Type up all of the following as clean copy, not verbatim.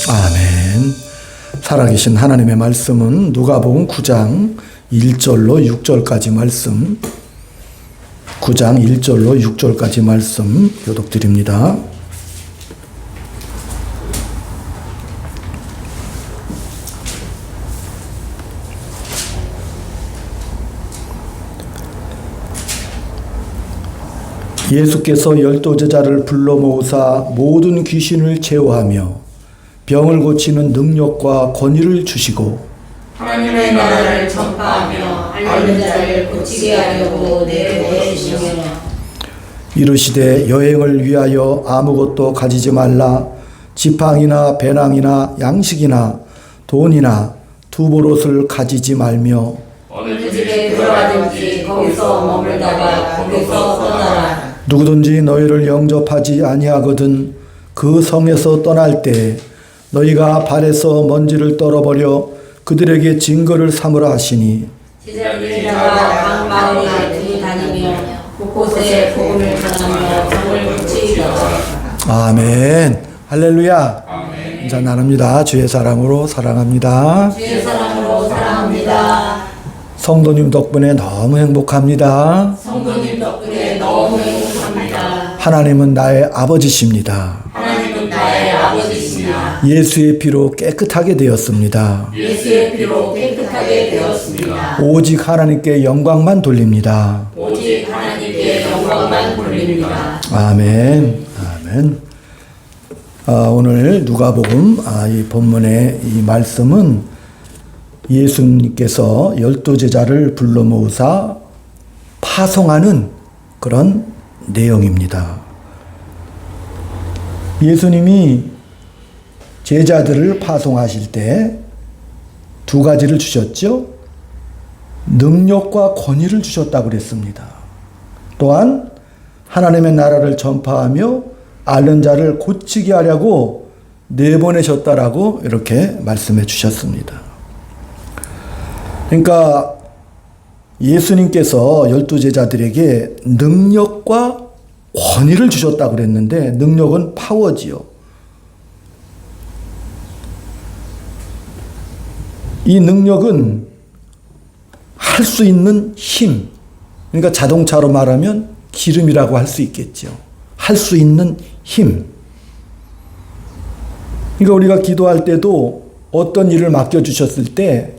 아멘. 살아계신 하나님의 말씀은 누가복음 9장 1절로 6절까지 말씀, 9장 1절로 6절까지 말씀 교독드립니다. 예수께서 12제자를 불러 모으사 모든 귀신을 제어하며 병을 고치는 능력과 권위를 주시고 하나님의 나라를 전파하며 앓는 자를 고치게 하려고 내보내시며 이르시되 여행을 위하여 아무것도 가지지 말라. 지팡이나 배낭이나 양식이나 돈이나 두보롯을 가지지 말며 어느 집에 들어가든지 거기서 머물다가 거기서 떠나라. 누구든지 너희를 영접하지 아니하거든 그 성에서 떠날 때 너희가 발에서 먼지를 떨어버려 그들에게 증거를 삼으라 하시니 제자가 각 마을에 두루 다니며 곳곳에 복음을 전하며 병을 고치리라. 아멘. 할렐루야. 아멘. 인사 나눕니다. 주의 사랑으로 사랑합니다. 주의 사랑으로 사랑합니다. 성도님 덕분에 너무 행복합니다. 성도님 덕분에 너무 행복합니다. 하나님은 나의 아버지십니다. 하나님은 나의 아버지시나 예수의 피로 깨끗하게 되었습니다. 예수의 피로 깨끗하게 되었습니다. 오직 하나님께 영광만 돌립니다. 오직 하나님께 영광만 돌립니다. 아멘. 아멘. 오늘 누가복음 이 본문의 이 말씀은 예수님께서 12제자를 불러 모으사 파송하는 그런 내용입니다. 예수님이 제자들을 파송하실 때 두 가지를 주셨죠. 능력과 권위를 주셨다고 그랬습니다. 또한 하나님의 나라를 전파하며 앓는 자를 고치게 하려고 내보내셨다라고 이렇게 말씀해 주셨습니다. 그러니까 예수님께서 12제자들에게 능력과 권위를 주셨다고 그랬는데 능력은 파워지요. 이 능력은 할 수 있는 힘. 그러니까 자동차로 말하면 기름이라고 할 수 있겠죠. 할 수 있는 힘. 그러니까 우리가 기도할 때도 어떤 일을 맡겨주셨을 때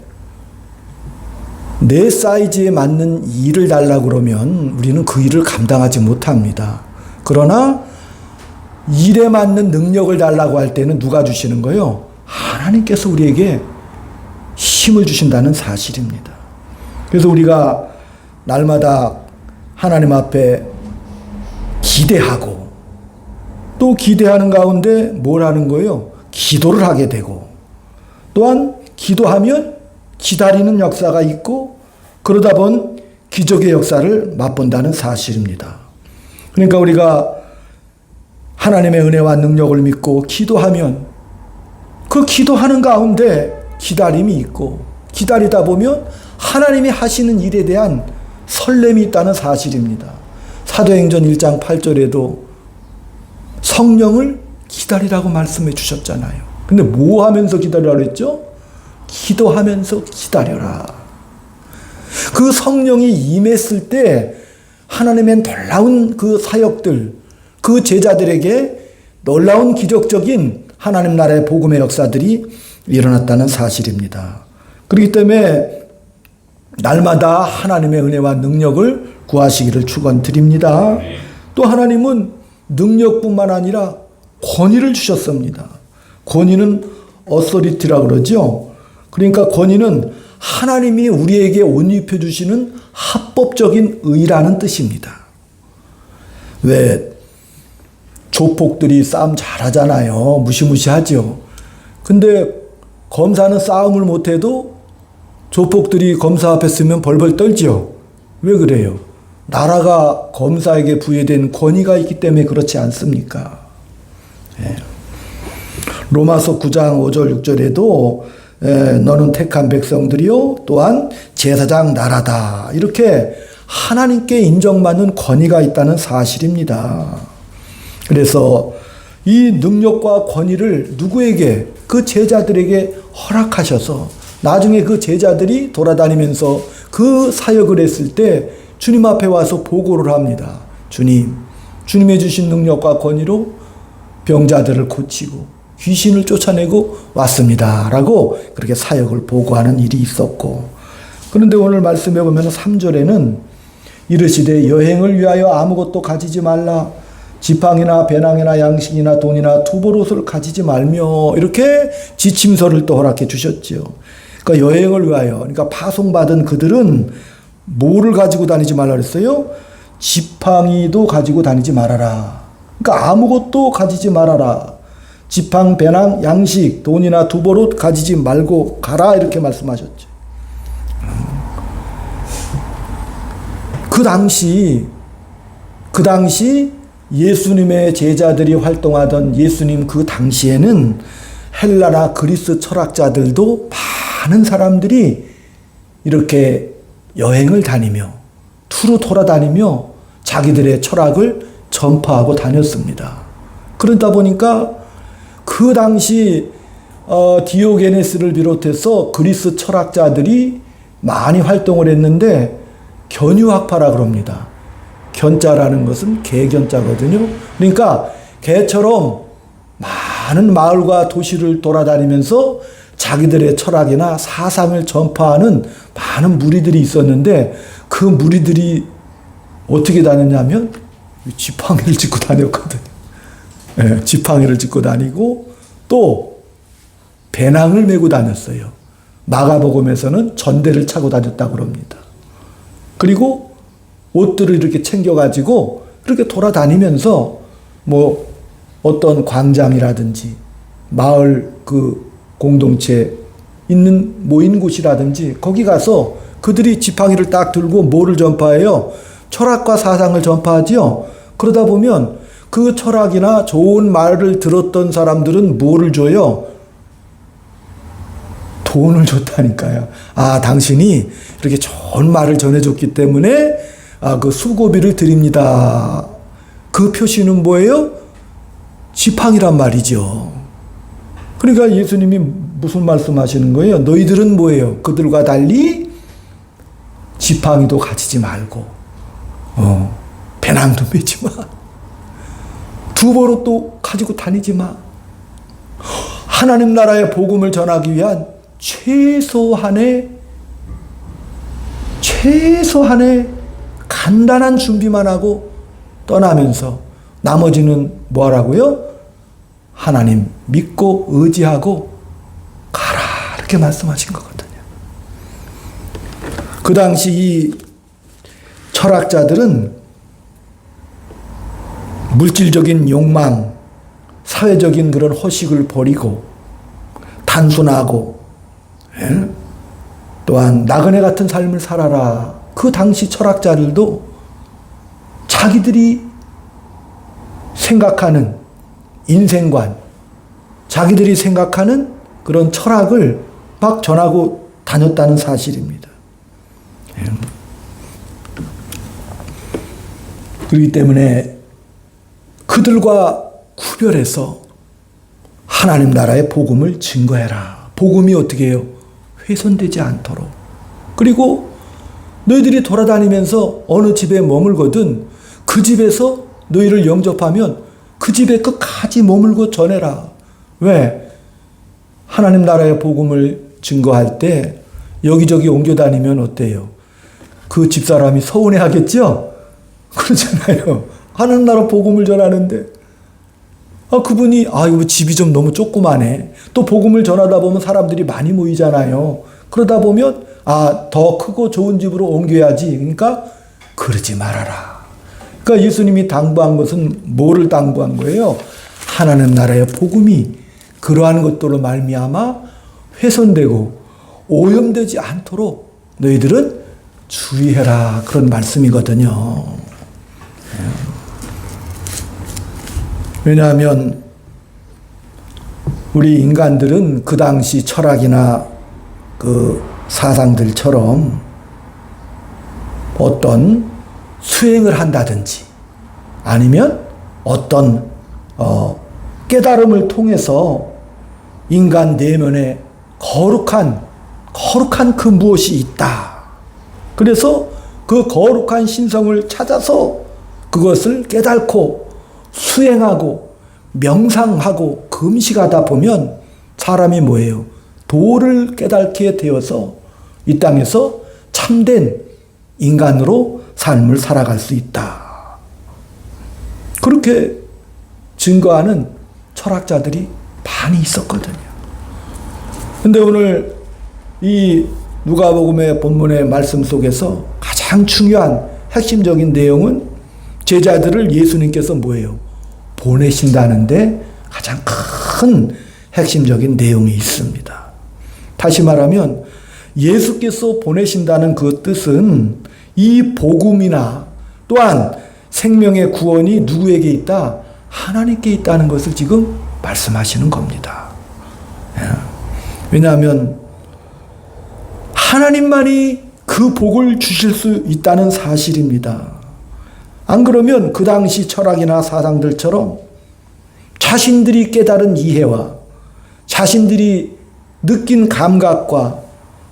내 사이즈에 맞는 일을 달라고 그러면 우리는 그 일을 감당하지 못합니다. 그러나 일에 맞는 능력을 달라고 할 때는 누가 주시는 거예요? 하나님께서 우리에게 힘을 주신다는 사실입니다. 그래서 우리가 날마다 하나님 앞에 기대하고 또 기대하는 가운데 뭘 하는 거예요? 기도를 하게 되고 또한 기도하면 기다리는 역사가 있고 그러다 본 기적의 역사를 맛본다는 사실입니다. 그러니까 우리가 하나님의 은혜와 능력을 믿고 기도하면 그 기도하는 가운데 기다림이 있고 기다리다 보면 하나님이 하시는 일에 대한 설렘이 있다는 사실입니다. 사도행전 1장 8절에도 성령을 기다리라고 말씀해 주셨잖아요. 근데 뭐 하면서 기다리라고 했죠? 기도하면서 기다려라. 그 성령이 임했을 때 하나님의 놀라운 그 사역들, 그 제자들에게 놀라운 기적적인 하나님 나라의 복음의 역사들이 일어났다는 사실입니다. 그렇기 때문에 날마다 하나님의 은혜와 능력을 구하시기를 축원드립니다. 또 하나님은 능력뿐만 아니라 권위를 주셨습니다. 권위는 어서리티라고 그러죠. 그러니까 권위는 하나님이 우리에게 옷 입혀주시는 합법적인 의라는 뜻입니다. 왜 조폭들이 싸움 잘하잖아요. 무시무시하죠. 근데 검사는 싸움을 못해도 조폭들이 검사 앞에 서면 벌벌 떨죠. 왜 그래요? 나라가 검사에게 부여된 권위가 있기 때문에 그렇지 않습니까? 로마서 9장 5절 6절에도 너는 택한 백성들이요 또한 제사장 나라다 이렇게 하나님께 인정받는 권위가 있다는 사실입니다. 그래서 이 능력과 권위를 누구에게? 그 제자들에게 허락하셔서 나중에 그 제자들이 돌아다니면서 그 사역을 했을 때 주님 앞에 와서 보고를 합니다. 주님의 주신 능력과 권위로 병자들을 고치고 귀신을 쫓아내고 왔습니다. 라고 그렇게 사역을 보고하는 일이 있었고, 그런데 오늘 말씀해 보면 3절에는 이르시되 여행을 위하여 아무것도 가지지 말라. 지팡이나 배낭이나 양식이나 돈이나 두보롯을 가지지 말며, 이렇게 지침서를 또 허락해 주셨죠. 그러니까 여행을 위하여, 그러니까 파송받은 그들은 뭐를 가지고 다니지 말라 그랬어요? 지팡이도 가지고 다니지 말아라. 그러니까 아무것도 가지지 말아라. 지팡, 배낭, 양식, 돈이나 두보롯 가지지 말고 가라, 이렇게 말씀하셨죠. 그 당시 예수님의 제자들이 활동하던 예수님 그 당시에는 헬라나 그리스 철학자들도 많은 사람들이 이렇게 여행을 다니며 투로 돌아다니며 자기들의 철학을 전파하고 다녔습니다. 그러다 보니까 그 당시 디오게네스를 비롯해서 그리스 철학자들이 많이 활동을 했는데 견유학파라 그럽니다. 견자라는 것은 개견자거든요. 그러니까 개처럼 많은 마을과 도시를 돌아다니면서 자기들의 철학이나 사상을 전파하는 많은 무리들이 있었는데, 그 무리들이 어떻게 다녔냐면 지팡이를 짚고 다녔거든요. 네, 지팡이를 짚고 다니고 또 배낭을 메고 다녔어요. 마가복음에서는 전대를 차고 다녔다고 그럽니다. 그리고 옷들을 이렇게 챙겨가지고 그렇게 돌아다니면서 뭐 어떤 광장이라든지 마을 그 공동체 있는 모인 곳이라든지 거기 가서 그들이 지팡이를 딱 들고 뭐를 전파해요? 철학과 사상을 전파하지요. 그러다 보면 그 철학이나 좋은 말을 들었던 사람들은 뭐를 줘요? 돈을 줬다니까요. 아, 당신이 이렇게 좋은 말을 전해줬기 때문에 그 수고비를 드립니다. 그 표시는 뭐예요? 지팡이란 말이죠. 그러니까 예수님이 무슨 말씀하시는 거예요? 너희들은 뭐예요? 그들과 달리 지팡이도 가지지 말고 배낭도 메지 마. 두보롯도 가지고 다니지 마. 하나님 나라의 복음을 전하기 위한 최소한의 간단한 준비만 하고 떠나면서 나머지는 뭐 하라고요? 하나님 믿고 의지하고 가라, 이렇게 말씀하신 거거든요. 그 당시 이 철학자들은 물질적인 욕망, 사회적인 그런 허식을 버리고 단순하고 또한 나그네 같은 삶을 살아라. 그 당시 철학자들도 자기들이 생각하는 인생관, 자기들이 생각하는 그런 철학을 막 전하고 다녔다는 사실입니다. 그렇기 때문에 그들과 구별해서 하나님 나라의 복음을 증거해라. 복음이 어떻게 해요? 훼손되지 않도록. 그리고 너희들이 돌아다니면서 어느 집에 머물거든 그 집에서 너희를 영접하면 그 집에 끝까지 머물고 전해라. 왜? 하나님 나라의 복음을 증거할 때 여기저기 옮겨 다니면 어때요? 그 집사람이 서운해 하겠죠? 그렇잖아요. 하나님 나라 복음을 전하는데 그분이 이거 집이 좀 너무 조그마네. 또 복음을 전하다 보면 사람들이 많이 모이잖아요. 그러다 보면 더 크고 좋은 집으로 옮겨야지. 그러니까 그러지 말아라. 그러니까 예수님이 당부한 것은 뭐를 당부한 거예요? 하나님 나라의 복음이 그러한 것들로 말미암아 훼손되고 오염되지 않도록 너희들은 주의해라. 그런 말씀이거든요. 왜냐하면 우리 인간들은 그 당시 철학이나 그 사상들처럼 어떤 수행을 한다든지 아니면 어떤 깨달음을 통해서 인간 내면에 거룩한 그 무엇이 있다. 그래서 그 거룩한 신성을 찾아서 그것을 깨닫고 수행하고 명상하고 금식하다 보면 사람이 뭐예요? 도를 깨닫게 되어서 이 땅에서 참된 인간으로 삶을 살아갈 수 있다. 그렇게 증거하는 철학자들이 많이 있었거든요. 근데 오늘 이 누가복음의 본문의 말씀 속에서 가장 중요한 핵심적인 내용은 제자들을 예수님께서 뭐예요? 보내신다는데 가장 큰 핵심적인 내용이 있습니다. 다시 말하면 예수께서 보내신다는 그 뜻은 이 복음이나 또한 생명의 구원이 누구에게 있다? 하나님께 있다는 것을 지금 말씀하시는 겁니다. 왜냐하면 하나님만이 그 복을 주실 수 있다는 사실입니다. 안 그러면 그 당시 철학이나 사상들처럼 자신들이 깨달은 이해와 자신들이 느낀 감각과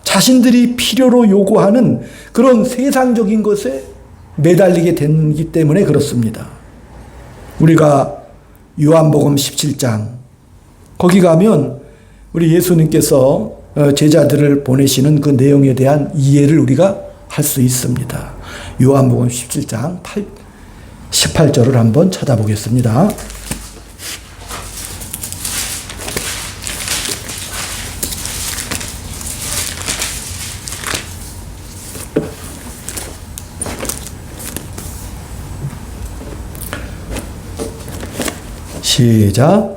자신들이 필요로 요구하는 그런 세상적인 것에 매달리게 되기 때문에 그렇습니다. 우리가 요한복음 17장 거기 가면 우리 예수님께서 제자들을 보내시는 그 내용에 대한 이해를 우리가 할 수 있습니다. 요한복음 17장 18절을 한번 찾아보겠습니다. 시작.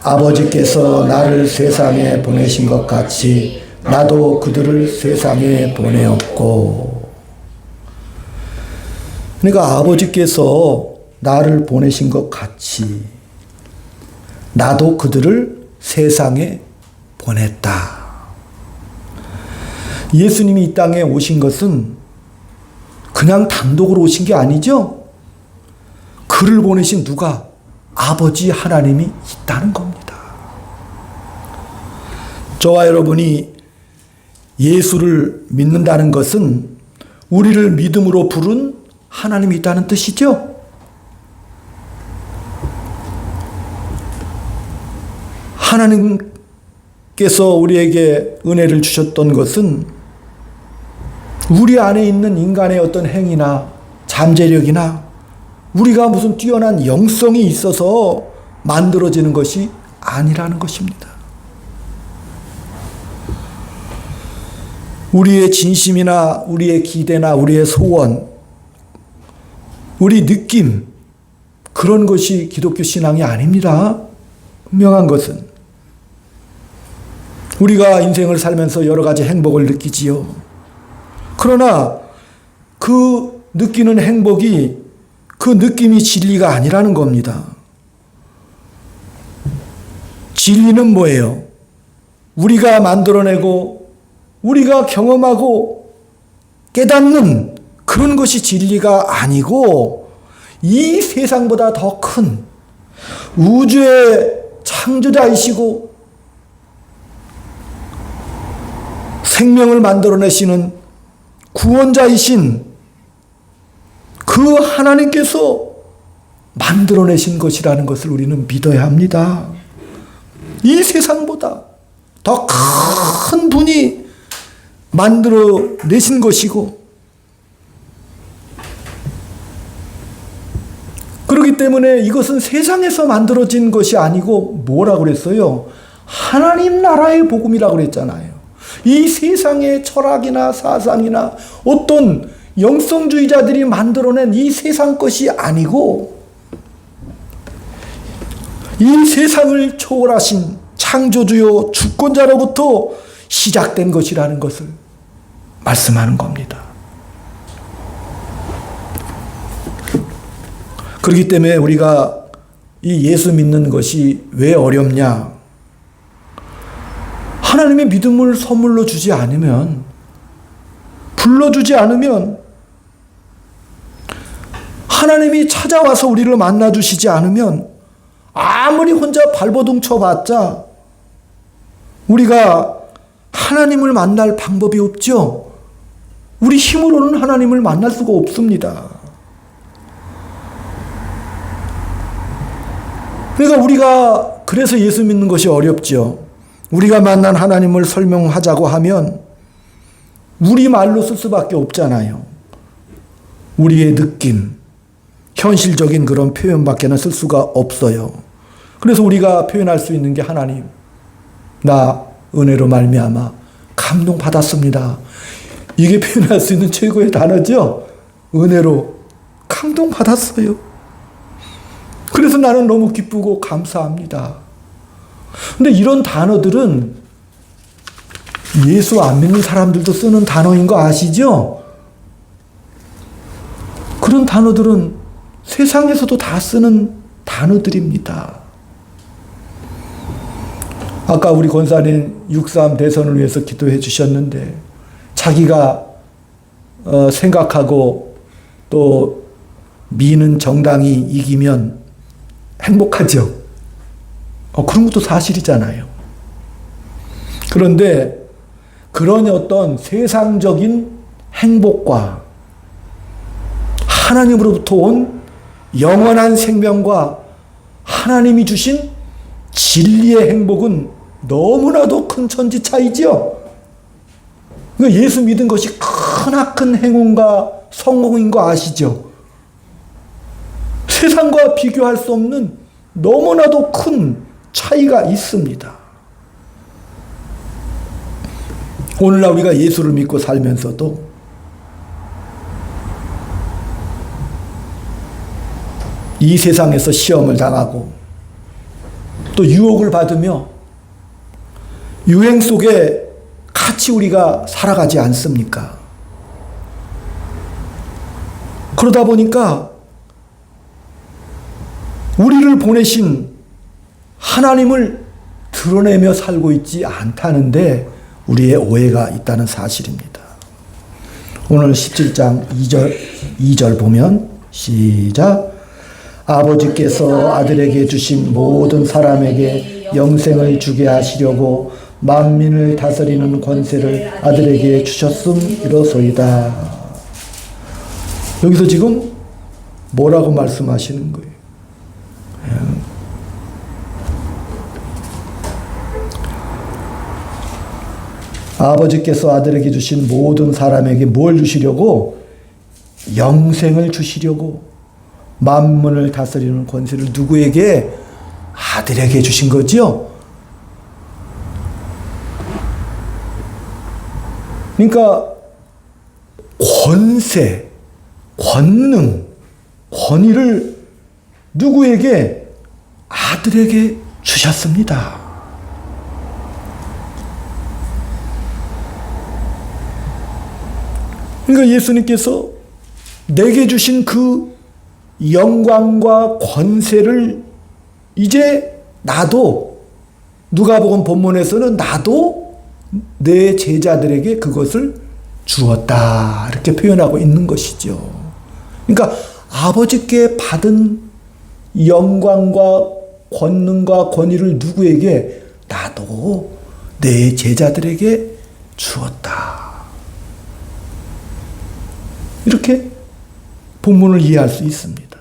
아버지께서 나를 세상에 보내신 것 같이 나도 그들을 세상에 보내었고. 그러니까 아버지께서 나를 보내신 것 같이 나도 그들을 세상에 보냈다. 예수님이 이 땅에 오신 것은 그냥 단독으로 오신 게 아니죠. 그를 보내신 누가? 아버지 하나님이 있다는 겁니다. 저와 여러분이 예수를 믿는다는 것은 우리를 믿음으로 부른 하나님이 있다는 뜻이죠. 하나님께서 우리에게 은혜를 주셨던 것은 우리 안에 있는 인간의 어떤 행위나 잠재력이나 우리가 무슨 뛰어난 영성이 있어서 만들어지는 것이 아니라는 것입니다. 우리의 진심이나 우리의 기대나 우리의 소원, 우리 느낌, 그런 것이 기독교 신앙이 아닙니다. 분명한 것은 우리가 인생을 살면서 여러 가지 행복을 느끼지요. 그러나 그 느끼는 행복이 그 느낌이 진리가 아니라는 겁니다. 진리는 뭐예요? 우리가 만들어내고 우리가 경험하고 깨닫는 그런 것이 진리가 아니고 이 세상보다 더 큰 우주의 창조자이시고 생명을 만들어내시는 구원자이신 그 하나님께서 만들어내신 것이라는 것을 우리는 믿어야 합니다. 이 세상보다 더 큰 분이 만들어내신 것이고, 그렇기 때문에 이것은 세상에서 만들어진 것이 아니고 뭐라고 그랬어요? 하나님 나라의 복음이라고 그랬잖아요. 이 세상의 철학이나 사상이나 어떤 영성주의자들이 만들어낸 이 세상 것이 아니고 이 세상을 초월하신 창조주요 주권자로부터 시작된 것이라는 것을 말씀하는 겁니다. 그렇기 때문에 우리가 이 예수 믿는 것이 왜 어렵냐? 하나님의 믿음을 선물로 주지 않으면, 불러주지 않으면, 하나님이 찾아와서 우리를 만나주시지 않으면 아무리 혼자 발버둥 쳐봤자 우리가 하나님을 만날 방법이 없죠. 우리 힘으로는 하나님을 만날 수가 없습니다. 그러니까 우리가 그래서 예수 믿는 것이 어렵죠. 우리가 만난 하나님을 설명하자고 하면 우리 말로 쓸 수밖에 없잖아요. 우리의 느낌, 현실적인 그런 표현밖에는 쓸 수가 없어요. 그래서 우리가 표현할 수 있는 게 하나님, 나 은혜로 말미암아 감동받았습니다. 이게 표현할 수 있는 최고의 단어죠. 은혜로 감동받았어요. 그래서 나는 너무 기쁘고 감사합니다. 근데 이런 단어들은 예수 안 믿는 사람들도 쓰는 단어인 거 아시죠? 그런 단어들은 세상에서도 다 쓰는 단어들입니다. 아까 우리 권사님 6.3 대선을 위해서 기도해 주셨는데 자기가 생각하고 또 미는 정당이 이기면 행복하죠. 그런 것도 사실이잖아요. 그런데 그런 어떤 세상적인 행복과 하나님으로부터 온 영원한 생명과 하나님이 주신 진리의 행복은 너무나도 큰 천지 차이죠. 그러니까 예수 믿은 것이 크나큰 행운과 성공인 거 아시죠? 세상과 비교할 수 없는 너무나도 큰 차이가 있습니다. 오늘날 우리가 예수를 믿고 살면서도 이 세상에서 시험을 당하고 또 유혹을 받으며 유행 속에 같이 우리가 살아가지 않습니까? 그러다 보니까 우리를 보내신 하나님을 드러내며 살고 있지 않다는데 우리의 오해가 있다는 사실입니다. 오늘 17장 2절 보면 시작. 아버지께서 아들에게 주신 모든 사람에게 영생을 주게 하시려고 만민을 다스리는 권세를 아들에게 주셨음이로소이다. 여기서 지금 뭐라고 말씀하시는 거예요? 아버지께서 아들에게 주신 모든 사람에게 뭘 주시려고? 영생을 주시려고 만문을 다스리는 권세를 누구에게? 아들에게 주신 거죠. 그러니까 권세, 권능, 권위를 누구에게? 아들에게 주셨습니다. 그러니까 예수님께서 내게 주신 그 영광과 권세를 이제 나도, 누가복음 본문에서는 나도 내 제자들에게 그것을 주었다 이렇게 표현하고 있는 것이죠. 그러니까 아버지께 받은 영광과 권능과 권위를 누구에게? 나도 내 제자들에게 주었다. 이렇게 본문을 이해할 수 있습니다.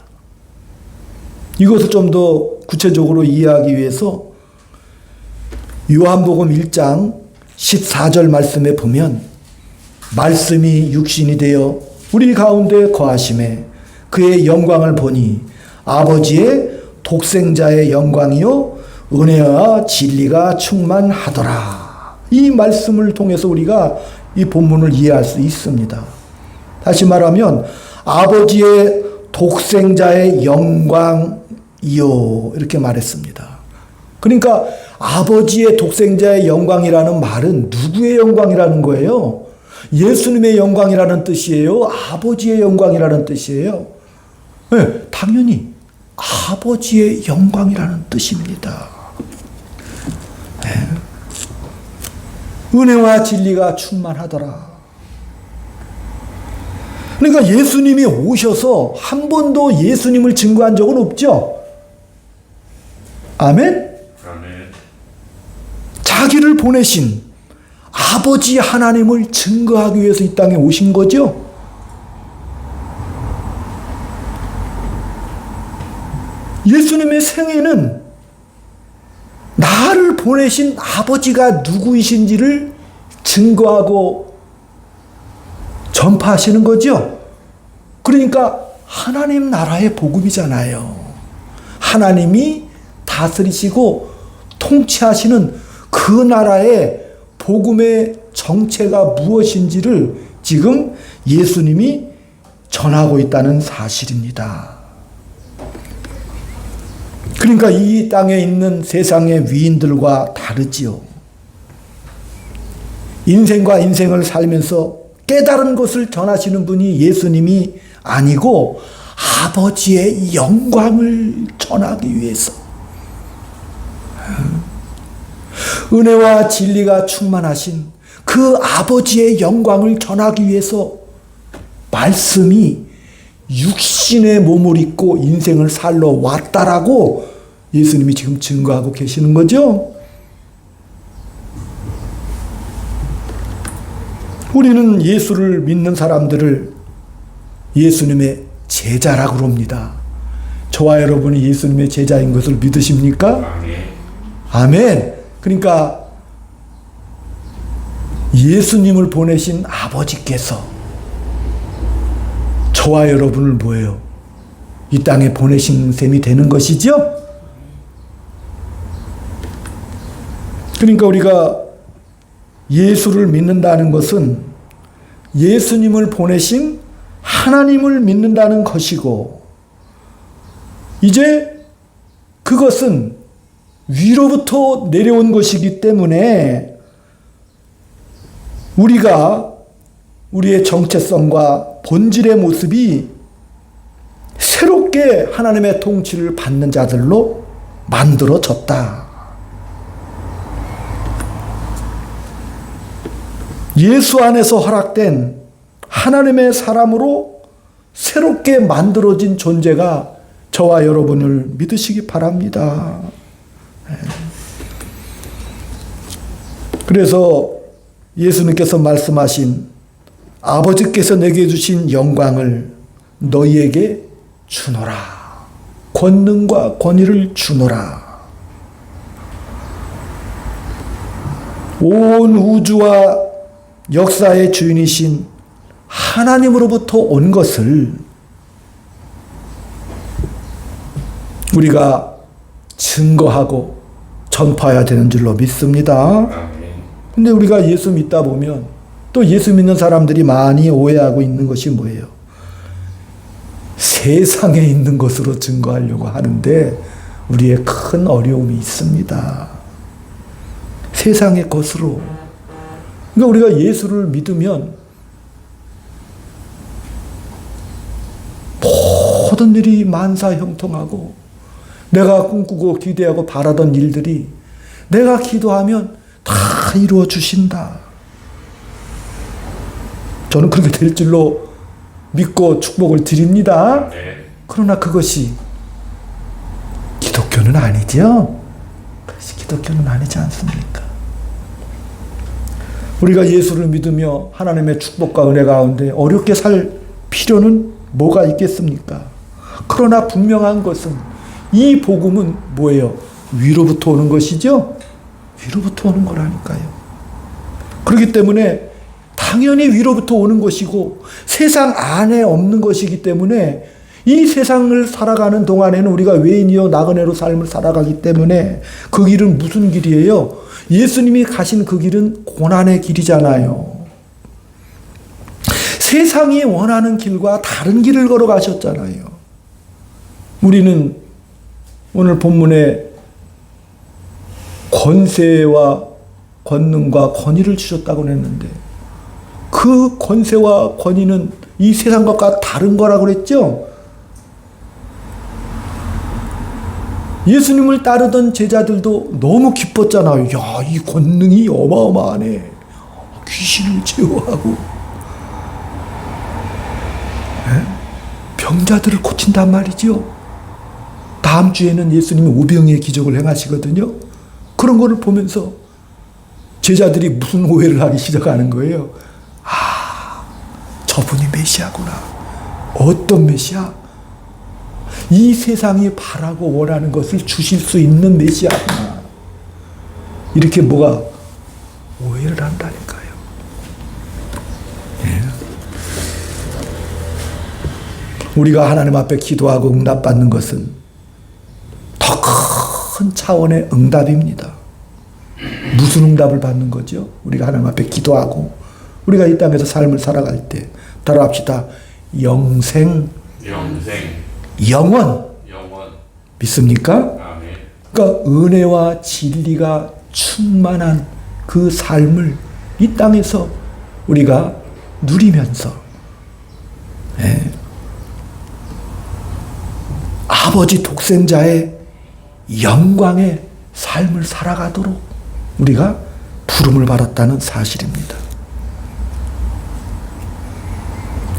이것을 좀 더 구체적으로 이해하기 위해서 요한복음 1장 14절 말씀에 보면 말씀이 육신이 되어 우리 가운데 거하심에 그의 영광을 보니 아버지의 독생자의 영광이요 은혜와 진리가 충만하더라. 이 말씀을 통해서 우리가 이 본문을 이해할 수 있습니다. 다시 말하면 아버지의 독생자의 영광이요 이렇게 말했습니다. 그러니까 아버지의 독생자의 영광이라는 말은 누구의 영광이라는 거예요? 예수님의 영광이라는 뜻이에요? 아버지의 영광이라는 뜻이에요? 네, 당연히 아버지의 영광이라는 뜻입니다. 네. 은혜와 진리가 충만하더라. 그러니까 예수님이 오셔서 한 번도 예수님을 증거한 적은 없죠. 아멘? 자기를 보내신 아버지 하나님을 증거하기 위해서 이 땅에 오신 거죠. 예수님의 생애는 나를 보내신 아버지가 누구이신지를 증거하고 전파하시는 거죠. 그러니까 하나님 나라의 복음이잖아요. 하나님이 다스리시고 통치하시는 그 나라의 복음의 정체가 무엇인지를 지금 예수님이 전하고 있다는 사실입니다. 그러니까 이 땅에 있는 세상의 위인들과 다르지요. 인생과 인생을 살면서 깨달은 것을 전하시는 분이 예수님이 아니고 아버지의 영광을 전하기 위해서, 은혜와 진리가 충만하신 그 아버지의 영광을 전하기 위해서 말씀이 육신의 몸을 입고 인생을 살러 왔다라고 예수님이 지금 증거하고 계시는 거죠. 우리는 예수를 믿는 사람들을 예수님의 제자라고 합니다. 저와 여러분이 예수님의 제자인 것을 믿으십니까? 아멘. 그러니까 예수님을 보내신 아버지께서 저와 여러분을 뭐예요? 이 땅에 보내신 셈이 되는 것이죠? 그러니까 우리가 예수를 믿는다는 것은 예수님을 보내신 하나님을 믿는다는 것이고, 이제 그것은 위로부터 내려온 것이기 때문에 우리가 우리의 정체성과 본질의 모습이 새롭게 하나님의 통치를 받는 자들로 만들어졌다. 예수 안에서 허락된 하나님의 사람으로 새롭게 만들어진 존재가 저와 여러분을 믿으시기 바랍니다. 그래서 예수님께서 말씀하신 아버지께서 내게 주신 영광을 너희에게 주노라. 권능과 권위를 주노라. 온 우주와 역사의 주인이신 하나님으로부터 온 것을 우리가 증거하고 전파해야 되는 줄로 믿습니다. 근데 우리가 예수 믿다 보면 또 예수 믿는 사람들이 많이 오해하고 있는 것이 뭐예요? 세상에 있는 것으로 증거하려고 하는데 우리의 큰 어려움이 있습니다. 세상의 것으로. 그러니까 우리가 예수를 믿으면 모든 일이 만사형통하고 내가 꿈꾸고 기대하고 바라던 일들이 내가 기도하면 다 이루어 주신다. 저는 그렇게 될 줄로 믿고 축복을 드립니다. 그러나 그것이 기독교는 아니죠. 그것이 기독교는 아니지 않습니까? 우리가 예수를 믿으며 하나님의 축복과 은혜 가운데 어렵게 살 필요는 뭐가 있겠습니까? 그러나 분명한 것은 이 복음은 뭐예요? 위로부터 오는 것이죠? 위로부터 오는 거라니까요. 그렇기 때문에 당연히 위로부터 오는 것이고 세상 안에 없는 것이기 때문에 이 세상을 살아가는 동안에는 우리가 외인이요 나그네로 삶을 살아가기 때문에 그 길은 무슨 길이에요? 예수님이 가신 그 길은 고난의 길이잖아요. 세상이 원하는 길과 다른 길을 걸어가셨잖아요. 우리는 오늘 본문에 권세와 권능과 권위를 주셨다고 했는데 그 권세와 권위는 이 세상 것과 다른 거라고 그랬죠? 예수님을 따르던 제자들도 너무 기뻤잖아요. 야, 이 권능이 어마어마하네. 귀신을 제어하고 병자들을 고친단 말이죠. 다음 주에는 예수님이 오병이의 기적을 행하시거든요. 그런 거를 보면서 제자들이 무슨 오해를 하기 시작하는 거예요. 아, 저분이 메시아구나. 어떤 메시아? 이 세상이 바라고 원하는 것을 주실 수 있는 메시아구나. 이렇게 뭐가 오해를 한다니까요. 예. 우리가 하나님 앞에 기도하고 응답받는 것은 더 큰 차원의 응답입니다. 무슨 응답을 받는 거죠? 우리가 하나님 앞에 기도하고 우리가 이 땅에서 삶을 살아갈 때 따라합시다. 영원. 믿습니까? 아멘. 그러니까 은혜와 진리가 충만한 그 삶을 이 땅에서 우리가 누리면서 아버지 독생자의 영광의 삶을 살아가도록 우리가 부름을 받았다는 사실입니다.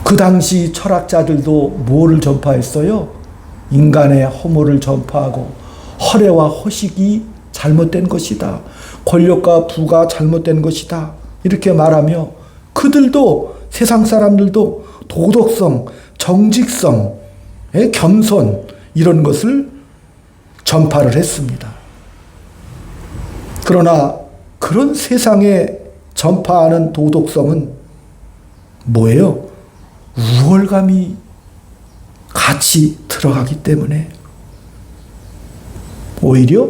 그 당시 철학자들도 뭐를 전파했어요? 인간의 허물을 전파하고 허례와 허식이 잘못된 것이다. 권력과 부가 잘못된 것이다. 이렇게 말하며 그들도 세상 사람들도 도덕성, 정직성, 겸손 이런 것을 전파를 했습니다. 그러나 그런 세상에 전파하는 도덕성은 뭐예요? 우월감이 같이 들어가기 때문에 오히려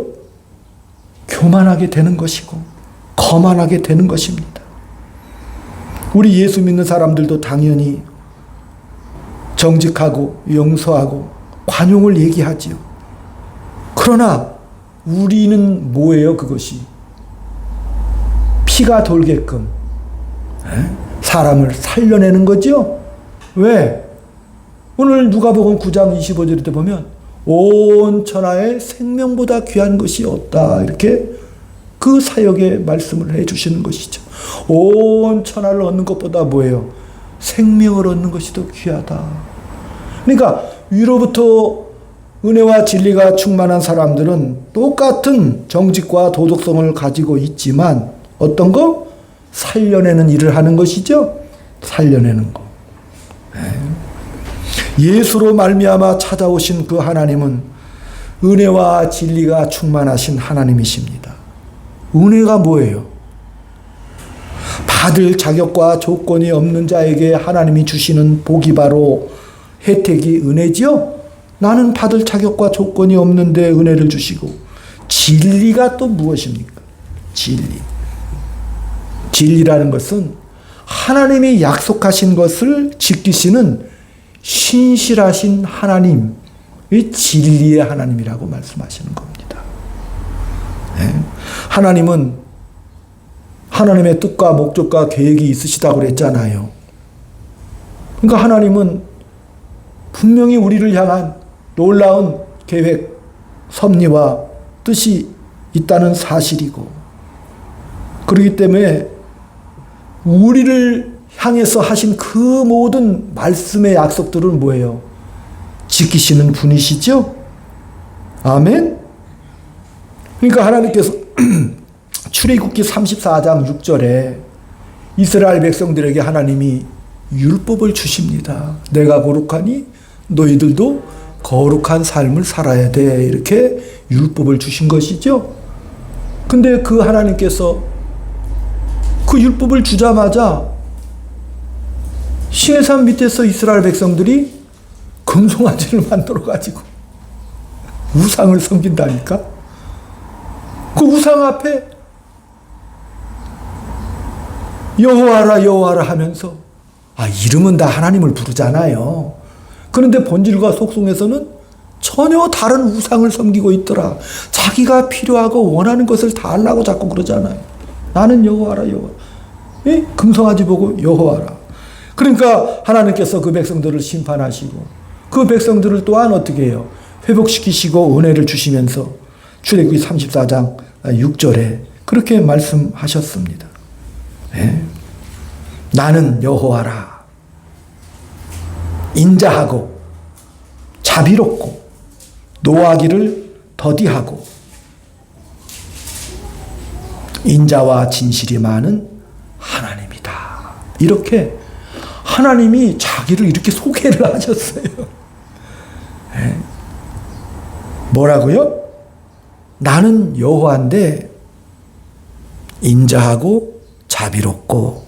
교만하게 되는 것이고 거만하게 되는 것입니다. 우리 예수 믿는 사람들도 당연히 정직하고 용서하고 관용을 얘기하지요. 그러나 우리는 뭐예요? 그것이 피가 돌게끔 사람을 살려내는 거죠. 왜? 오늘 누가복음 9장 25절에 보면 온 천하에 생명보다 귀한 것이 없다. 이렇게 그 사역에 말씀을 해 주시는 것이죠. 온 천하를 얻는 것보다 뭐예요? 생명을 얻는 것이 더 귀하다. 그러니까 위로부터 은혜와 진리가 충만한 사람들은 똑같은 정직과 도덕성을 가지고 있지만 어떤 거? 살려내는 일을 하는 것이죠. 살려내는 거. 예수로 말미암아 찾아오신 그 하나님은 은혜와 진리가 충만하신 하나님이십니다. 은혜가 뭐예요? 받을 자격과 조건이 없는 자에게 하나님이 주시는 복이 바로 혜택이 은혜지요. 나는 받을 자격과 조건이 없는데 은혜를 주시고 진리가 또 무엇입니까? 진리. 진리라는 것은 하나님이 약속하신 것을 지키시는 신실하신 하나님의 진리의 하나님이라고 말씀하시는 겁니다. 하나님은 하나님의 뜻과 목적과 계획이 있으시다고 그랬잖아요. 그러니까 하나님은 분명히 우리를 향한 놀라운 계획, 섭리와 뜻이 있다는 사실이고 그렇기 때문에 우리를 향해서 하신 그 모든 말씀의 약속들은 뭐예요? 지키시는 분이시죠? 아멘? 그러니까 하나님께서 출애굽기 34장 6절에 이스라엘 백성들에게 하나님이 율법을 주십니다. 내가 거룩하니 너희들도 거룩한 삶을 살아야 돼. 이렇게 율법을 주신 것이죠. 근데 그 하나님께서 그 율법을 주자마자 시내산 밑에서 이스라엘 백성들이 금송아지를 만들어가지고 우상을 섬긴다니까? 그 우상 앞에 여호와라 여호와라 하면서 이름은 다 하나님을 부르잖아요. 그런데 본질과 속성에서는 전혀 다른 우상을 섬기고 있더라. 자기가 필요하고 원하는 것을 다 하려고 자꾸 그러잖아요. 나는 여호와라 여호와. 금송아지 보고 여호와라. 그러니까 하나님께서 그 백성들을 심판하시고 그 백성들을 또한 어떻게 해요? 회복시키시고 은혜를 주시면서 출애굽기 34장 6절에 그렇게 말씀하셨습니다. 나는 여호와라. 인자하고 자비롭고 노하기를 더디하고 인자와 진실이 많은 하나님이다. 이렇게 하나님이 자기를 이렇게 소개를 하셨어요. 네. 뭐라고요? 나는 여호와인데 인자하고 자비롭고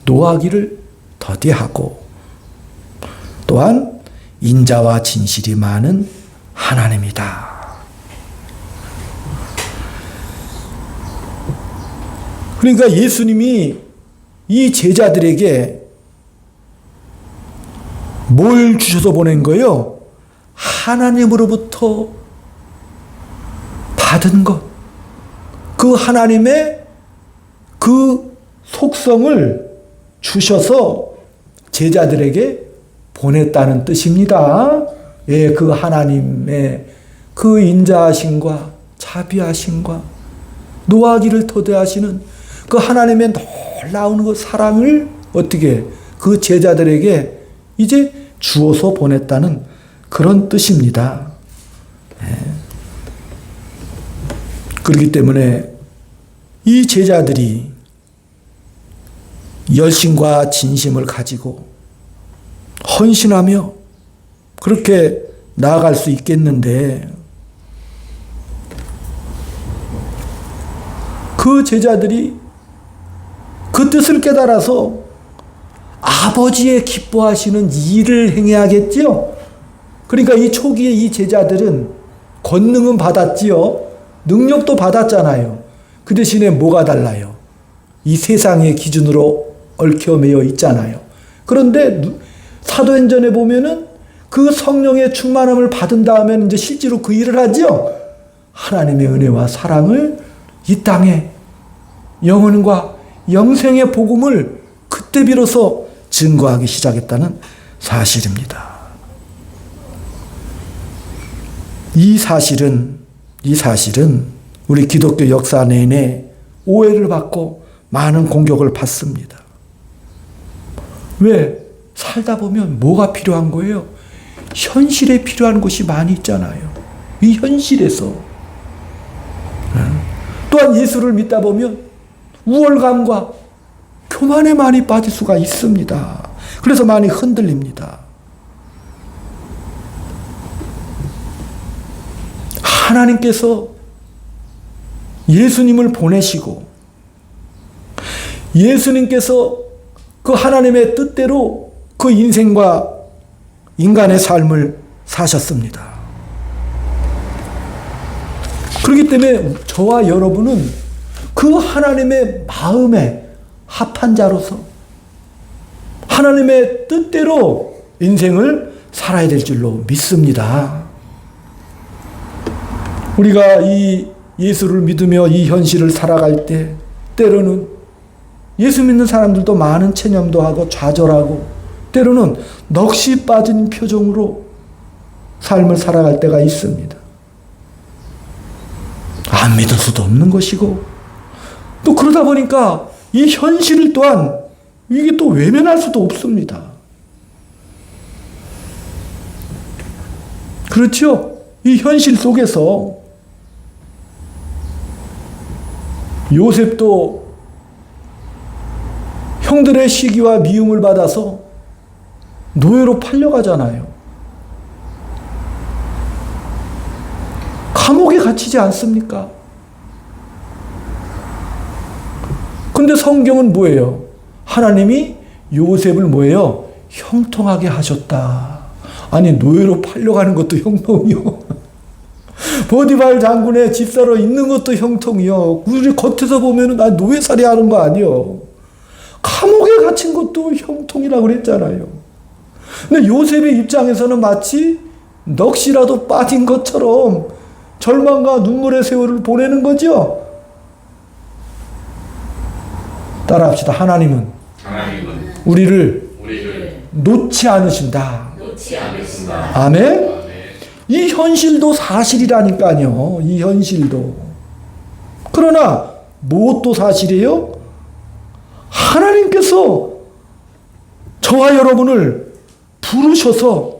노하기를 더디하고 또한 인자와 진실이 많은 하나님이다. 그러니까 예수님이 이 제자들에게 뭘 주셔서 보낸 거예요? 하나님으로부터 받은 것. 그 하나님의 그 속성을 주셔서 제자들에게 보냈다는 뜻입니다. 예, 그 하나님의 그 인자하심과 자비하심과 노하기를 더디하시는 그 하나님의 놀라운 그 사랑을 어떻게 그 제자들에게 이제 주어서 보냈다는 그런 뜻입니다. 예. 그렇기 때문에 이 제자들이 열심과 진심을 가지고 헌신하며 그렇게 나아갈 수 있겠는데 그 제자들이 그 뜻을 깨달아서 아버지의 기뻐하시는 일을 행해야겠지요. 그러니까 이 초기에 이 제자들은 권능은 받았지요. 능력도 받았잖아요. 그 대신에 뭐가 달라요? 이 세상의 기준으로 얽혀매여 있잖아요. 그런데 사도행전에 보면은 그 성령의 충만함을 받은 다음에는 이제 실제로 그 일을 하죠. 하나님의 은혜와 사랑을 이 땅에 영혼과 영생의 복음을 그때 비로소 증거하기 시작했다는 사실입니다. 이 사실은 우리 기독교 역사 내내 오해를 받고 많은 공격을 받습니다. 왜? 살다 보면 뭐가 필요한 거예요? 현실에 필요한 것이 많이 있잖아요. 이 현실에서. 또한 예수를 믿다 보면 우월감과 교만에 많이 빠질 수가 있습니다. 그래서 많이 흔들립니다. 하나님께서 예수님을 보내시고 예수님께서 그 하나님의 뜻대로 그 인생과 인간의 삶을 사셨습니다. 그렇기 때문에 저와 여러분은 그 하나님의 마음에 합한 자로서 하나님의 뜻대로 인생을 살아야 될 줄로 믿습니다. 우리가 이 예수를 믿으며 이 현실을 살아갈 때 때로는 예수 믿는 사람들도 많은 체념도 하고 좌절하고 때로는 넋이 빠진 표정으로 삶을 살아갈 때가 있습니다. 안 믿을 수도 없는 것이고 또 그러다 보니까 이 현실 또한 이게 또 외면할 수도 없습니다. 그렇죠? 이 현실 속에서 요셉도 형들의 시기와 미움을 받아서 노예로 팔려가잖아요. 감옥에 갇히지 않습니까? 근데 성경은 뭐예요? 하나님이 요셉을 뭐예요? 형통하게 하셨다. 아니 노예로 팔려가는 것도 형통이요. 보디발 장군의 집사로 있는 것도 형통이요. 우리 겉에서 보면은 노예살이 하는 거 아니요. 감옥에 갇힌 것도 형통이라고 그랬잖아요. 근데 요셉의 입장에서는 마치 넋이라도 빠진 것처럼 절망과 눈물의 세월을 보내는 거죠. 따라합시다. 하나님은 우리를 놓지 않으신다. 아멘. 이 현실도 사실이라니까요. 이 현실도. 그러나 무엇도 사실이에요? 하나님께서 저와 여러분을 부르셔서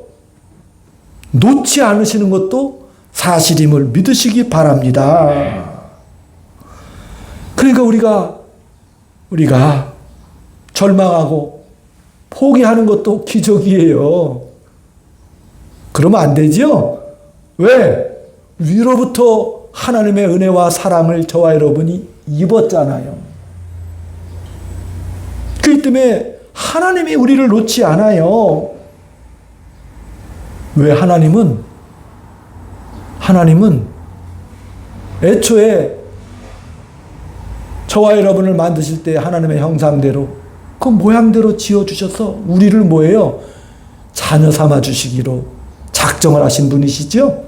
놓지 않으시는 것도 사실임을 믿으시기 바랍니다. 그러니까 우리가 절망하고 포기하는 것도 기적이에요. 그러면 안 되죠? 왜? 위로부터 하나님의 은혜와 사랑을 저와 여러분이 입었잖아요. 그렇기 때문에 하나님이 우리를 놓지 않아요. 왜? 하나님은 애초에 저와 여러분을 만드실 때 하나님의 형상대로 그 모양대로 지어주셔서 우리를 뭐예요? 자녀 삼아 주시기로 작정을 하신 분이시죠?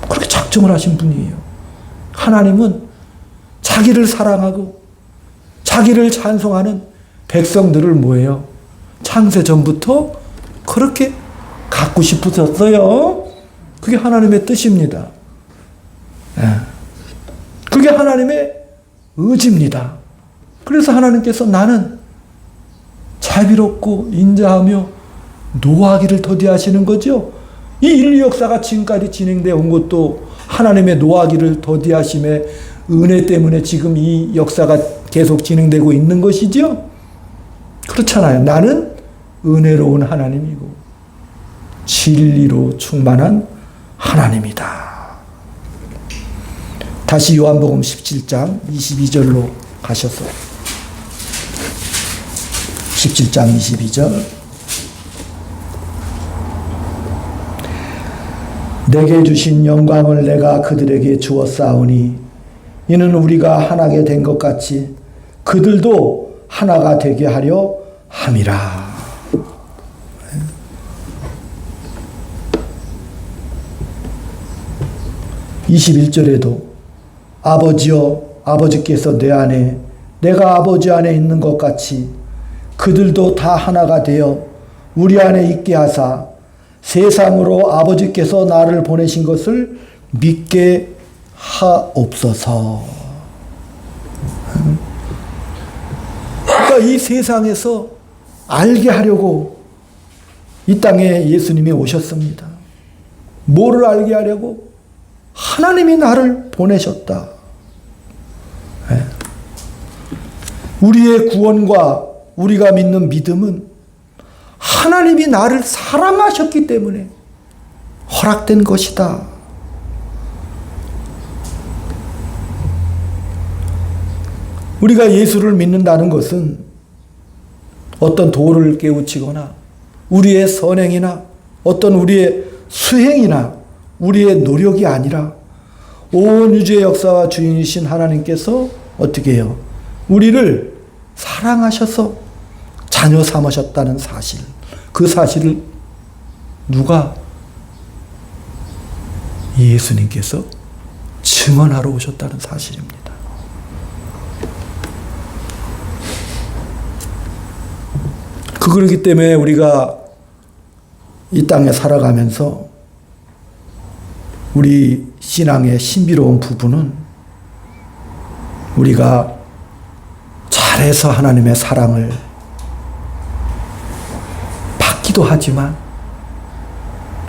그렇게 작정을 하신 분이에요. 하나님은 자기를 사랑하고 자기를 찬송하는 백성들을 뭐예요? 창세 전부터 그렇게 갖고 싶으셨어요. 그게 하나님의 뜻입니다. 그게 하나님의 의지입니다. 그래서 하나님께서 나는 자비롭고 인자하며 노하기를 더디하시는 거죠. 이 인류 역사가 지금까지 진행되어 온 것도 하나님의 노하기를 더디하심의 은혜 때문에 지금 이 역사가 계속 진행되고 있는 것이죠. 그렇잖아요. 나는 은혜로운 하나님이고 진리로 충만한 하나님이다. 다시 요한복음 17장 22절로 가셔서 17장 22절 내게 주신 영광을 내가 그들에게 주었사오니 이는 우리가 하나가 된 것 같이 그들도 하나가 되게 하려 함이라. 21절에도 아버지여 아버지께서 내 안에 내가 아버지 안에 있는 것 같이 그들도 다 하나가 되어 우리 안에 있게 하사 세상으로 아버지께서 나를 보내신 것을 믿게 하옵소서. 그러니까 이 세상에서 알게 하려고 이 땅에 예수님이 오셨습니다. 뭐를 알게 하려고? 하나님이 나를 보내셨다. 우리의 구원과 우리가 믿는 믿음은 하나님이 나를 사랑하셨기 때문에 허락된 것이다. 우리가 예수를 믿는다는 것은 어떤 도를 깨우치거나 우리의 선행이나 어떤 우리의 수행이나 우리의 노력이 아니라 온 유주의 역사와 주인이신 하나님께서 어떻게 해요? 우리를 사랑하셔서 자녀 삼으셨다는 사실. 그 사실을 누가? 예수님께서 증언하러 오셨다는 사실입니다. 그렇기 때문에 우리가 이 땅에 살아가면서 우리 신앙의 신비로운 부분은 우리가 잘해서 하나님의 사랑을 받기도 하지만,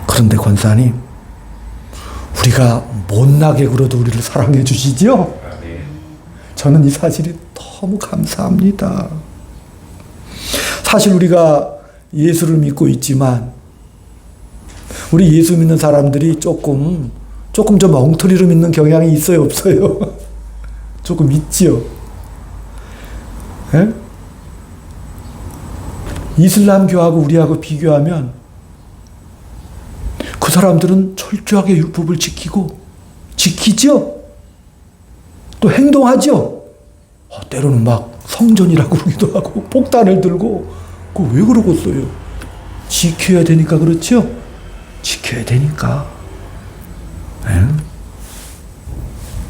그런데 권사님, 우리가 못나게 굴어도 우리를 사랑해 주시죠? 저는 이 사실이 너무 감사합니다. 사실 우리가 예수를 믿고 있지만 우리 예수 믿는 사람들이 조금 좀 엉터리로 믿는 경향이 있어요, 없어요? 조금 있지요. 예? 이슬람교하고 우리하고 비교하면 그 사람들은 철저하게 율법을 지키죠? 또 행동하죠? 때로는 막 성전이라고 그러기도 하고 폭탄을 들고, 그거 왜 그러겠어요? 지켜야 되니까 그렇죠? 지켜야 되니까.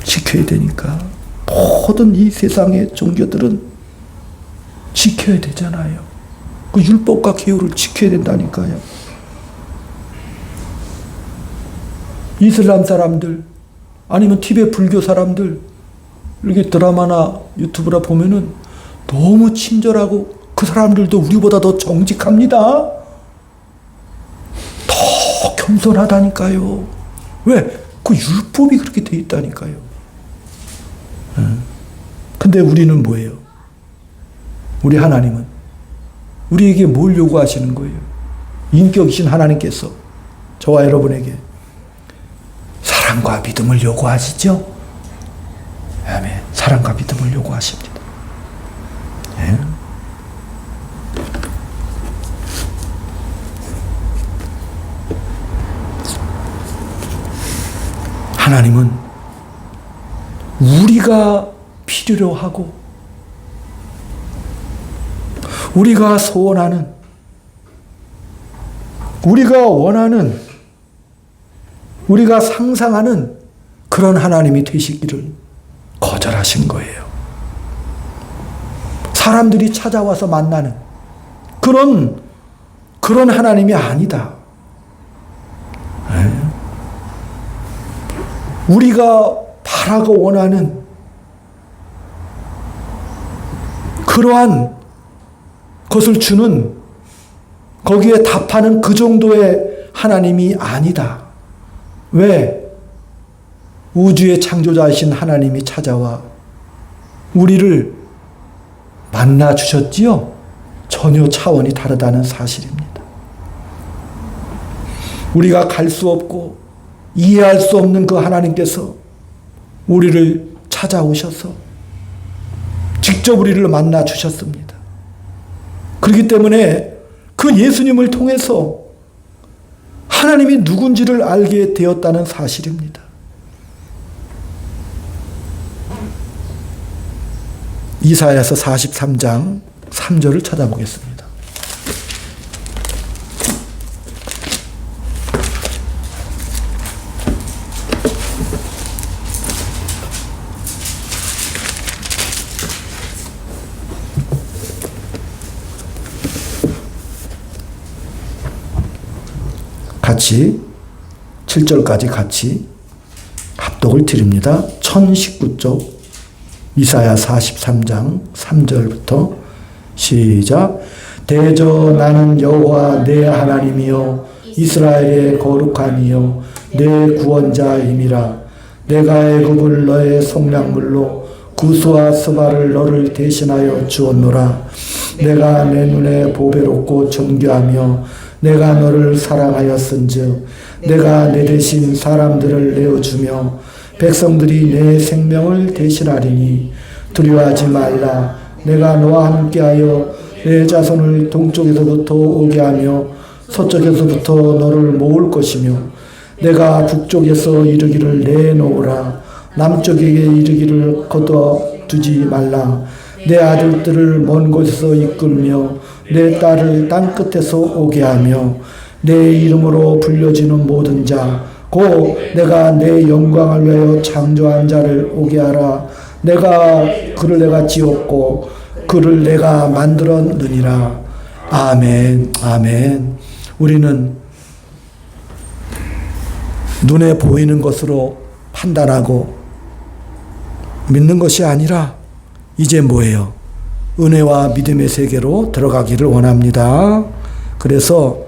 지켜야 되니까. 모든 이 세상의 종교들은 지켜야 되잖아요. 그 율법과 계율을 지켜야 된다니까요. 이슬람 사람들, 아니면 티베트 불교 사람들, 이렇게 드라마나 유튜브나 보면은 너무 친절하고 그 사람들도 우리보다 더 정직합니다. 더 겸손하다니까요. 왜? 그 율법이 그렇게 돼 있다니까요. 근데 우리는 뭐예요? 우리 하나님은 우리에게 뭘 요구하시는 거예요? 인격이신 하나님께서 저와 여러분에게 사랑과 믿음을 요구하시죠? 아멘. 사랑과 믿음을 요구하십니다. 예? 하나님은 우리가 필요로 하고 우리가 소원하는 우리가 원하는 우리가 상상하는 그런 하나님이 되시기를 거절하신 거예요. 사람들이 찾아와서 만나는 그런 하나님이 아니다. 우리가 바라고 원하는 그러한 것을 주는 거기에 답하는 그 정도의 하나님이 아니다. 왜? 우주의 창조자이신 하나님이 찾아와 우리를 만나 주셨지요? 전혀 차원이 다르다는 사실입니다. 우리가 갈 수 없고 이해할 수 없는 그 하나님께서 우리를 찾아오셔서 직접 우리를 만나 주셨습니다. 그렇기 때문에 그 예수님을 통해서 하나님이 누군지를 알게 되었다는 사실입니다. 이사야서 43장 3절을 찾아보겠습니다. 같이 7절까지 같이 합독을 드립니다. 1019쪽 이사야 43장 3절부터 시작. 대저 나는 여호와 내 하나님이요 이스라엘의 거룩함이요 내 구원자임이라. 내가 애굽을 너의 속량물로 구스와 스바를 너를 대신하여 주었노라. 내가 내 눈에 보배롭고 존귀하며 내가 너를 사랑하였은즉 내가 내 대신 사람들을 내어주며 백성들이 내 생명을 대신하리니 두려워하지 말라. 내가 너와 함께하여 내 자손을 동쪽에서부터 오게 하며 서쪽에서부터 너를 모을 것이며 내가 북쪽에서 이르기를 내놓으라. 남쪽에게 이르기를 거둬두지 말라. 내 아들들을 먼 곳에서 이끌며 내 딸을 땅 끝에서 오게 하며 내 이름으로 불려지는 모든 자 곧 내가 내 영광을 위하여 창조한 자를 오게 하라. 그를 내가 지었고 그를 내가 만들었느니라. 아멘. 아멘. 우리는 눈에 보이는 것으로 판단하고 믿는 것이 아니라 이제 뭐예요? 은혜와 믿음의 세계로 들어가기를 원합니다. 그래서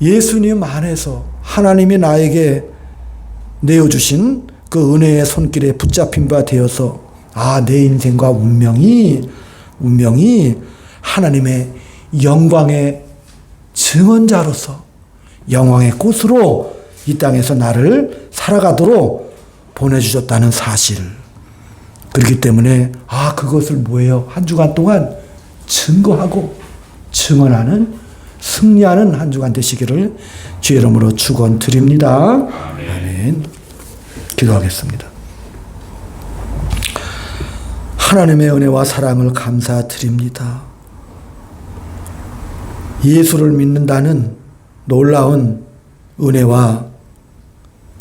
예수님 안에서 하나님이 나에게 내어주신 그 은혜의 손길에 붙잡힌 바 되어서 내 인생과 운명이 하나님의 영광의 증언자로서 영광의 꽃으로 이 땅에서 나를 살아가도록 보내주셨다는 사실. 그렇기 때문에 그것을 뭐예요? 한 주간 동안 증거하고 증언하는 승리하는 한 주간 되시기를 주의 이름으로 축원드립니다. 아멘. 기도하겠습니다. 하나님의 은혜와 사랑을 감사드립니다. 예수를 믿는다는 놀라운 은혜와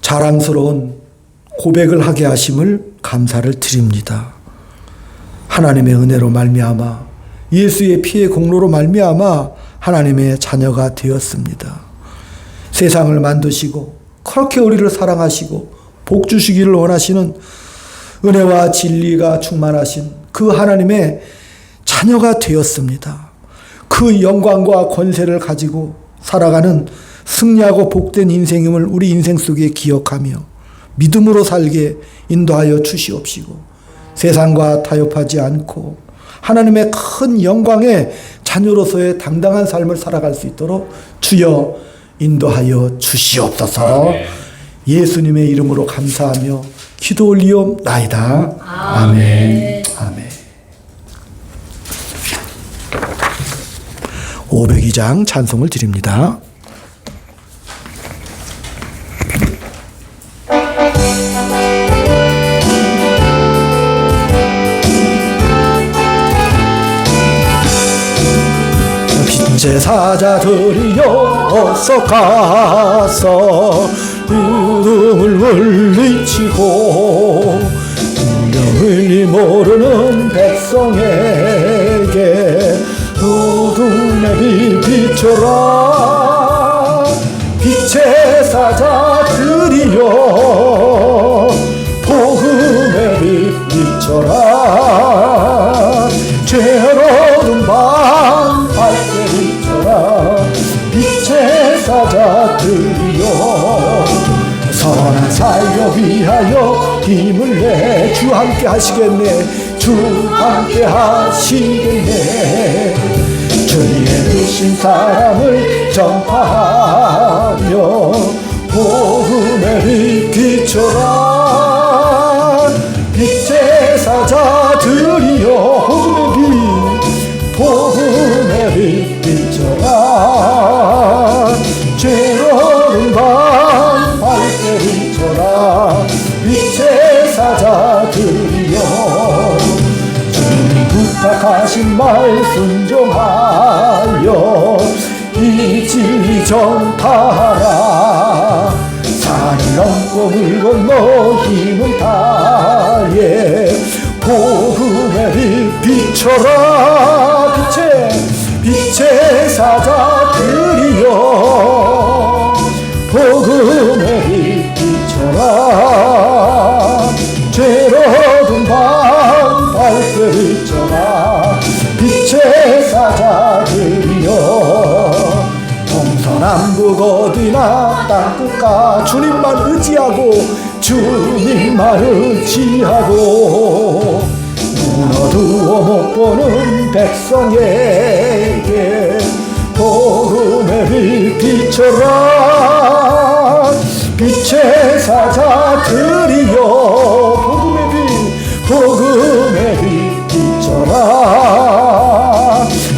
자랑스러운 고백을 하게 하심을 감사를 드립니다. 하나님의 은혜로 말미암아 예수의 피의 공로로 말미암아 하나님의 자녀가 되었습니다. 세상을 만드시고 그렇게 우리를 사랑하시고 복 주시기를 원하시는 은혜와 진리가 충만하신 그 하나님의 자녀가 되었습니다. 그 영광과 권세를 가지고 살아가는 승리하고 복된 인생임을 우리 인생 속에 기억하며 믿음으로 살게 인도하여 주시옵시고 세상과 타협하지 않고 하나님의 큰 영광의 자녀로서의 당당한 삶을 살아갈 수 있도록 주여 인도하여 주시옵소서. 예수님의 이름으로 감사하며 기도 올리옵나이다. 아멘. 아멘. 502장 찬송을 드립니다. 제사자들이여 어서 가서 이름을 물리치고 운명을 모르는 백성에게 어둠의 빛 비춰라. 빛의 사자들이여 복음의 빛 비춰라. 죄로운 밤 밝게 비춰라. 빛의 사자들이여 선한 사역 위하여 힘을 내. 주 함께 하시겠네. 주 함께 하시겠네. 주님의 주신 사랑을 전파하며 복음의 빛 비춰라. 빛의 사자들이여 복음의 빛 비춰라. 죄로운 밤 밝게 비춰라. 빛의 사자들이여 주님 부탁하신 말 순종하여 이 진리 전파하라. 산을 넘고 물 건너 힘을 다해 복음의 빛 비춰라. 빛의 사자들이여 복음의 빛 비춰라. 죄로운 밤 밝게 비춰라. 빛의 사자들이여 동서남북 어디나 땅끝가 주님만 의지하고 주님만 의지하고 눈 어두워 못 보는 백성에게 복음의 빛 비춰라. 빛의 사자들이여 복음의 빛 비춰라.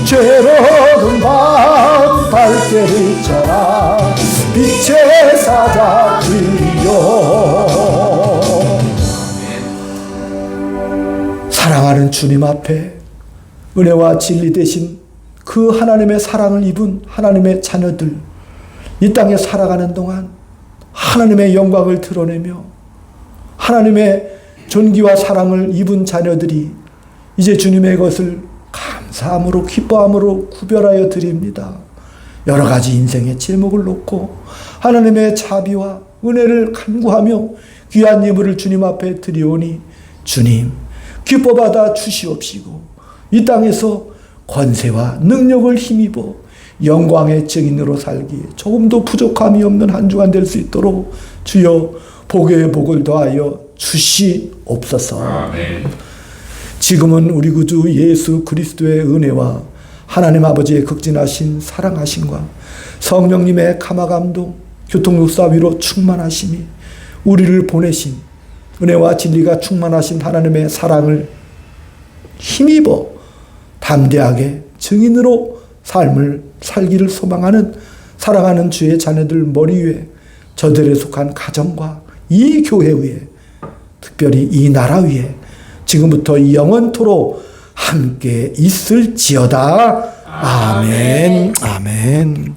죄로운 밤 밝게 비춰라. 빛의 사자들이여 사랑하는 주님 앞에 은혜와 진리 대신 그 하나님의 사랑을 입은 하나님의 자녀들 이 땅에 살아가는 동안 하나님의 영광을 드러내며 하나님의 존귀와 사랑을 입은 자녀들이 이제 주님의 것을 감사함으로 기뻐함으로 구별하여 드립니다. 여러 가지 인생의 제목을 놓고 하나님의 자비와 은혜를 간구하며 귀한 예물을 주님 앞에 드리오니 주님 기뻐받아 주시옵시고 이 땅에서 권세와 능력을 힘입어 영광의 증인으로 살기에 조금도 부족함이 없는 한 주간 될 수 있도록 주여 복의 복을 더하여 주시옵소서. 아멘. 지금은 우리 구주 예수 그리스도의 은혜와 하나님 아버지의 극진하신 사랑하심과 성령님의 감화감동 교통육사 위로 충만하심이 우리를 보내신 은혜와 진리가 충만하신 하나님의 사랑을 힘입어 담대하게 증인으로 삶을 살기를 소망하는 사랑하는 주의 자녀들 머리 위에 저들에 속한 가정과 이 교회 위에 특별히 이 나라 위에 지금부터 영원토록 함께 있을지어다. 아멘. 아멘.